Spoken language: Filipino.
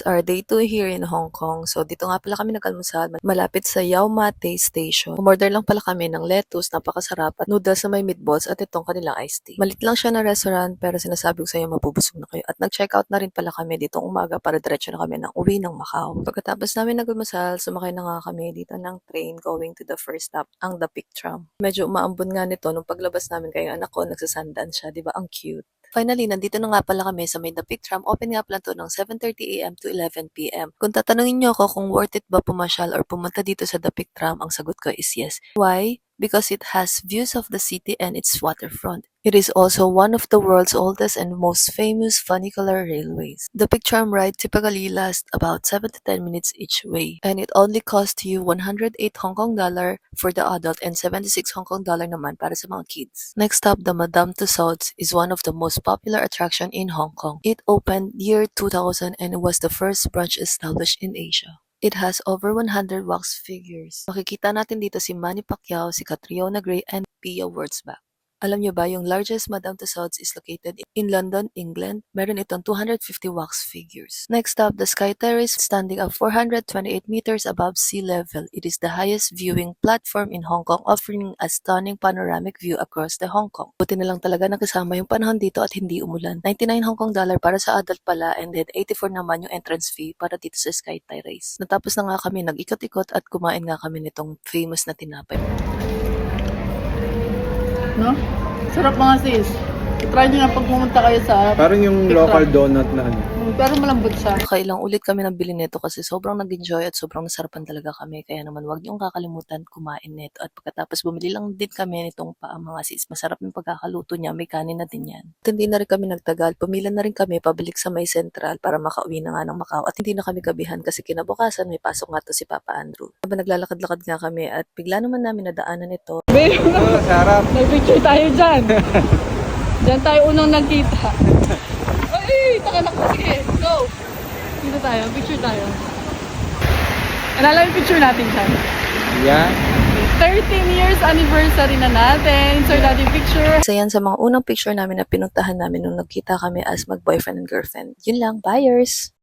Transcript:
It's our day 2 here in Hong Kong. So dito nga pala kami nag-almusal malapit sa Yau Ma Tei Station. Umorder lang pala kami ng lettuce, napakasarap, at noodles na may meatballs at itong kanilang iced tea. Malit lang siya na restaurant pero sinasabi ko sa inyo mabubusog na kayo. At nag-check out na rin pala kami ditong umaga para diretso na kami ng uwi ng Macau. Pagkatapos namin nag-almusal, sumakay na nga kami dito ng train going to the first stop, ang The Peak Tram. Medyo umaambon nga nito nung paglabas namin kay anak ko, nagsasandan siya, di ba? Ang cute. Finally, nandito na nga pala kami sa may The Peak Tram. Open nga pala to ng 7:30 AM to 11 PM. Kung tatanungin niyo ako kung worth it ba pumasyal or pumunta dito sa The Peak Tram, ang sagot ko is yes. Why? Because it has views of the city and its waterfront. It is also one of the world's oldest and most famous funicular railways. The Peak Tram ride typically lasts about 7 to 10 minutes each way, and it only costs you 108 Hong Kong dollar for the adult and 76 Hong Kong dollar naman para sa mga kids. Next up, the Madame Tussauds is one of the most popular attraction in Hong Kong. It opened year 2000 and was the first branch established in Asia. It has over 100 wax figures. Makikita natin dito si Manny Pacquiao, si Catriona Gray, and Pia Wurtzbach. Alam niyo ba, yung largest Madame Tussauds is located in London, England. Meron itong 250 wax figures. Next up, the Sky Terrace, standing at 428 meters above sea level. It is the highest viewing platform in Hong Kong, offering a stunning panoramic view across the Hong Kong. Buti na lang talaga nakasama yung panahon dito at hindi umulan. 99 Hong Kong dollar para sa adult pala, and then 84 naman yung entrance fee para dito sa Sky Terrace. Natapos na nga kami, nag-ikot-ikot at kumain nga kami nitong famous na tinapay. No? Sarap mga sis. I-try nyo na pag pumunta kayo sa Parang yung Peak local Tram. donut na ano. Pero malambot siya. Kailang ulit kami nabili nito kasi sobrang nag-enjoy at sobrang nasarapan talaga kami. Kaya naman wag niyong kakalimutan kumain nito. At pagkatapos bumili lang din kami nitong paa mga sis. Masarap yung pagkakaluto niya. May kanin na din yan. At hindi na rin kami nagtagal. Pumila na rin kami pabalik sa may central para makauwi na nga ng Macau. At hindi na kami gabihan kasi kinabukasan may pasok nga to si Papa Andrew. Habang naglalakad-lakad nga kami at bigla naman namin nadaanan ito. Oh, sarap. Nag-picture tayo dyan. Dyan tayo unang nagkita. Ay, takanak ko. Sige, go. Dito tayo, picture tayo. Alala yung picture natin dyan. Yeah. 13 years anniversary na natin. So, dati picture. Isa yan sa mga unang picture namin na pinuntahan namin nung nagkita kami as mag-boyfriend and girlfriend. Yun lang, buyers!